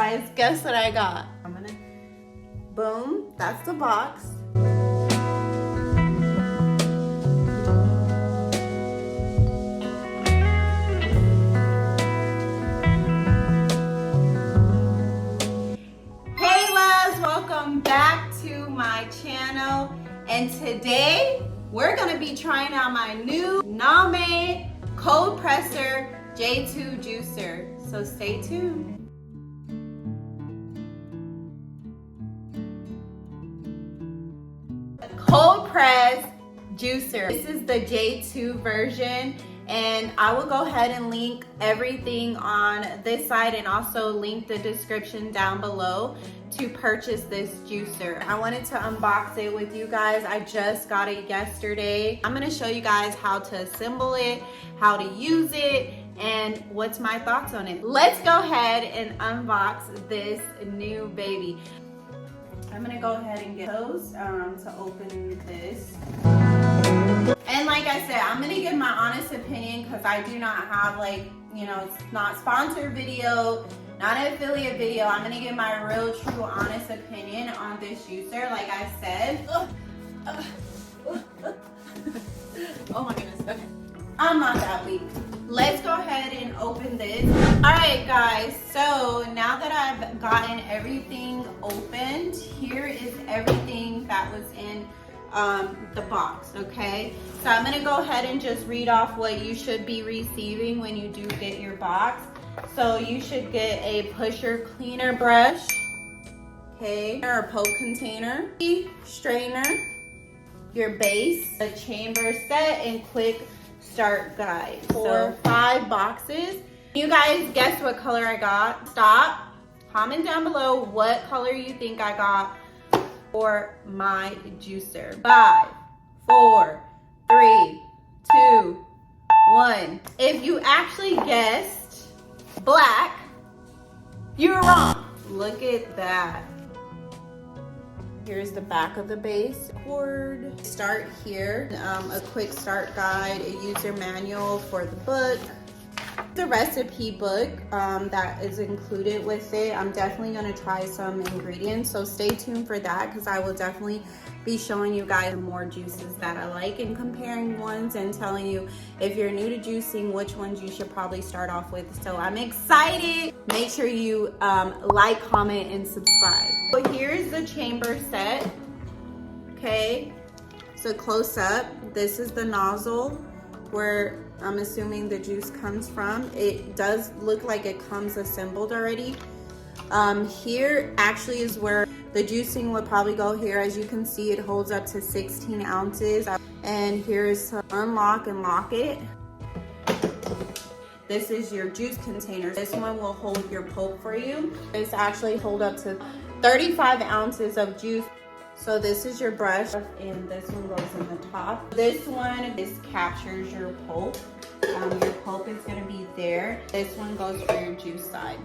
guys, guess what I got? Boom, that's the box. Hey loves, welcome back to my channel. And today, we're gonna be trying out my new Name cold presser J2 juicer. So stay tuned. Cold press juicer. This is the J2 version, and I will go ahead and link everything on this side and also link the description down below to purchase this juicer. I wanted to unbox it with you guys. I just got it yesterday. I'm gonna show you guys how to assemble it, how to use it, and what's my thoughts on it. Let's go ahead and unbox this new baby. I'm gonna go ahead and get those to open this. And like I said, I'm gonna give my honest opinion because I do not have it's not sponsored video, not an affiliate video. I'm gonna give my real, true, honest opinion on this juicer. Like I said, oh my goodness, okay. I'm not that weak. Let's go ahead and open this. All right, guys, so now that I've gotten everything opened, here is everything that was in the box, okay? So I'm gonna go ahead and just read off what you should be receiving when you do get your box. So you should get a pusher cleaner brush, okay, or a poke container, strainer, your base, a chamber set, and quick start guide. So 5 boxes. You guys guess what color I got? Stop. Comment down below what color you think I got for my juicer. 5, 4, 3, 2, 1. If you actually guessed black, you're wrong. Look at that. Here's the back of the base. Cord. Start here. A quick start guide, a user manual for the book, the recipe book that is included with it. I'm definitely going to try some ingredients, so stay tuned for that because I will definitely be showing you guys more juices that I like and comparing ones and telling you if you're new to juicing which ones you should probably start off with. So I'm excited. Make sure you like, comment, and subscribe. So here's the chamber set. Okay, so close up. This is the nozzle where I'm assuming the juice comes from. It does look like it comes assembled already. Here actually is where the juicing would probably go here. As you can see, it holds up to 16 ounces. And here's to unlock and lock it. This is your juice container. This one will hold your pulp for you. This actually hold up to 35 ounces of juice. So this is your brush, and this one goes in the top. This one captures your pulp. Your pulp is gonna be there. This one goes for your juice side.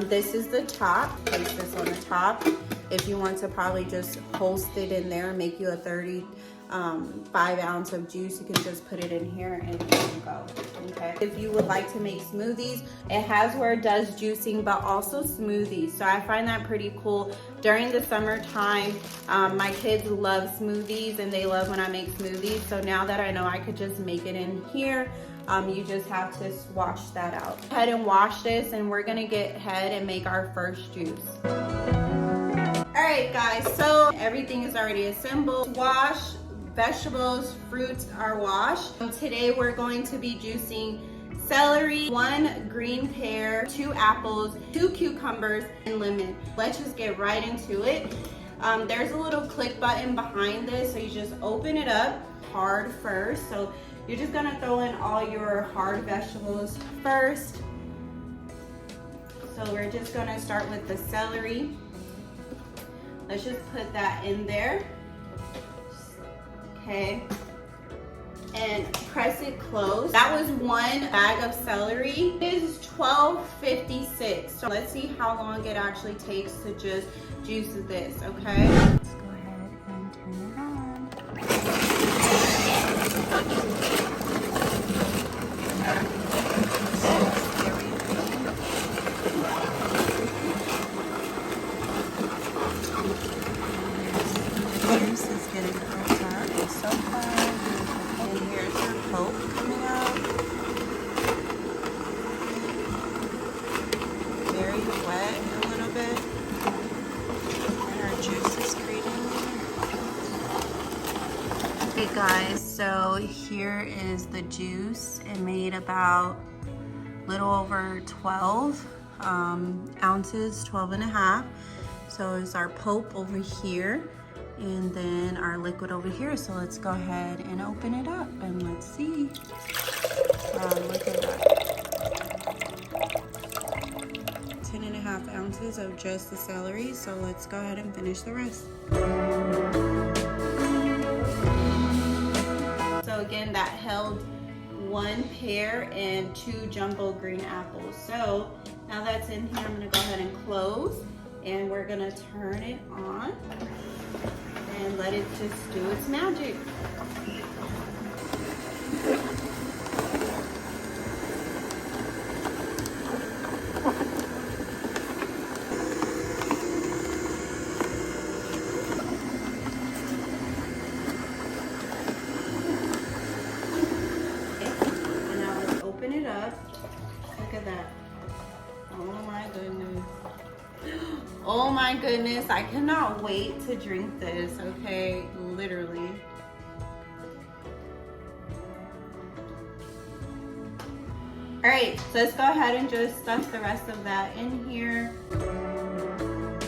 This is the top. Place this on the top. If you want to probably just host it in there and make you a 35 ounce of juice, you can just put it in here and you can go, okay? If you would like to make smoothies, it has where it does juicing, but also smoothies. So I find that pretty cool. During the summertime, my kids love smoothies and they love when I make smoothies. So now that I know I could just make it in here, you just have to wash that out. Go ahead and wash this, and we're gonna get ahead and make our first juice. All right, guys, so everything is already assembled. Wash, vegetables, fruits are washed. Today we're going to be juicing celery, 1 green pear, 2 apples, 2 cucumbers, and lemon. Let's just get right into it. There's a little click button behind this, so you just open it up hard first. So you're just gonna throw in all your hard vegetables first. So we're just gonna start with the celery. Let's just put that in there. Okay. And press it close. That was 1 bag of celery. It is $12.56. So let's see how long it actually takes to just juice this, okay? Let's go ahead and turn it on. right, guys, so here is the juice. It made about a little over 12 ounces, 12 and a half. So it's our pulp over here and then our liquid over here. So let's go ahead and open it up and let's see. Wow, look at that. 10 and a half ounces of just the celery. So let's go ahead and finish the rest. So again, that held 1 pear and 2 jumbo green apples. So now that's in here, I'm gonna go ahead and close and we're gonna turn it on and let it just do its magic. And now let's open it up. Look at that. Oh my goodness. Oh my goodness, I cannot wait to drink this, okay? Literally. All right, so let's go ahead and just stuff the rest of that in here. Turn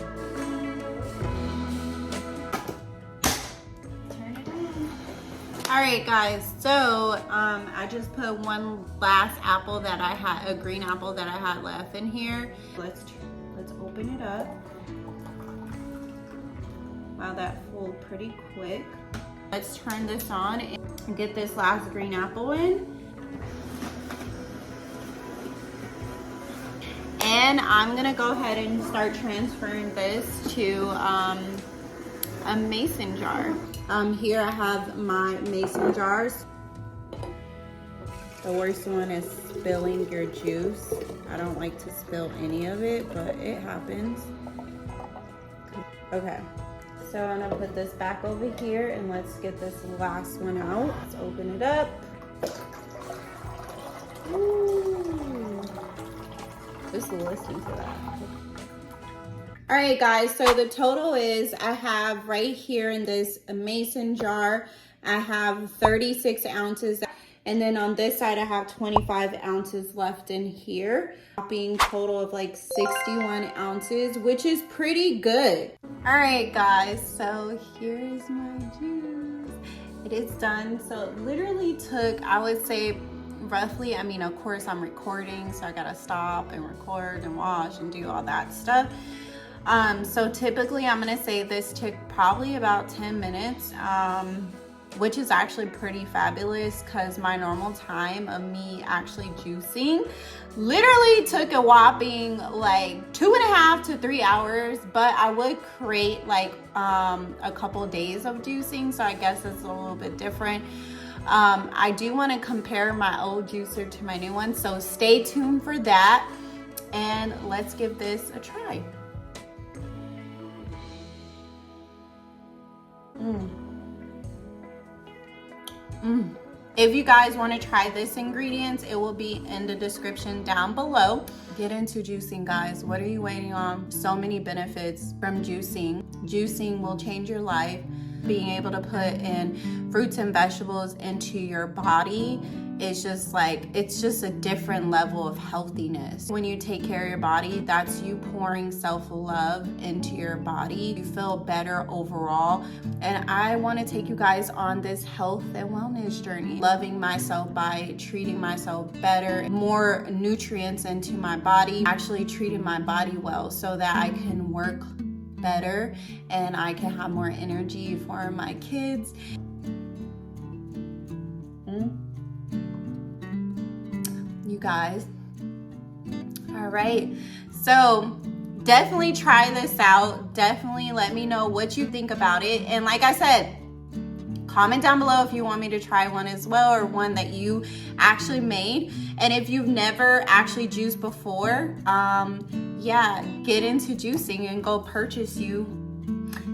it on. All right, guys, so I just put one last apple that I had, a green apple that I had left in here. Let's open it up. Wow, that full pretty quick. Let's turn this on and get this last green apple in. And I'm gonna go ahead and start transferring this to a mason jar. Here I have my mason jars. The worst one is spilling your juice. I don't like to spill any of it, but it happens. Okay, so I'm gonna put this back over here and let's get this last one out. Let's open it up. Ooh. Just listen to that. All right, guys, so the total is I have right here in this mason jar, I have 36 ounces. And then on this side, I have 25 ounces left in here, being total of like 61 ounces, which is pretty good. All right, guys, so here is my juice. It is done. So it literally took, I would say, roughly, I mean, of course I'm recording, so I gotta stop and record and wash and do all that stuff. So typically I'm gonna say this took probably about 10 minutes, which is actually pretty fabulous because my normal time of me actually juicing literally took a whopping like 2.5 to 3 hours, but I would create like a couple days of juicing, so I guess it's a little bit different. I do want to compare my old juicer to my new one, so stay tuned for that and let's give this a try. If you guys want to try this ingredients, it will be in the description down below. Get into juicing, guys. What are you waiting on? So many benefits from juicing. Juicing will change your life. Being able to put in fruits and vegetables into your body is just like, it's just a different level of healthiness. When you take care of your body, that's you pouring self-love into your body. You feel better overall. And I want to take you guys on this health and wellness journey. Loving myself by treating myself better, more nutrients into my body, actually treating my body well so that I can work better and I can have more energy for my kids. You guys, all right, so definitely try this out. Definitely let me know what you think about it, and like I said, comment down below if you want me to try one as well, or one that you actually made. And if you've never actually juiced before, yeah, get into juicing and go purchase you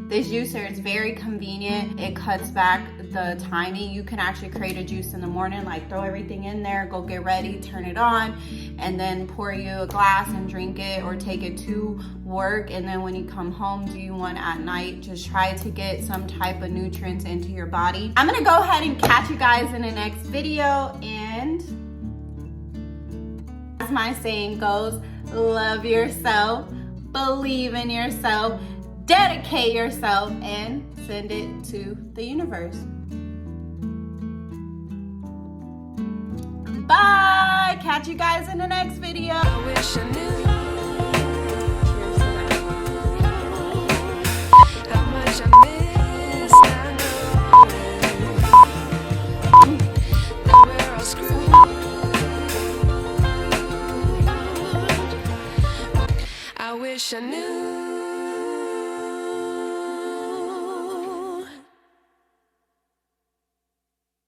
this juicer. It's very convenient. It cuts back the timing. You can actually create a juice in the morning, like throw everything in there, go get ready, turn it on, and then pour you a glass and drink it, or take it to work, and then when you come home do you one at night. Just try to get some type of nutrients into your body. I'm gonna go ahead and catch you guys in the next video, and as my saying goes, love yourself, believe in yourself, dedicate yourself, and send it to the universe. Bye! Catch you guys in the next video. I wish I knew how much I miss. I know that we're all screwed. I wish I knew.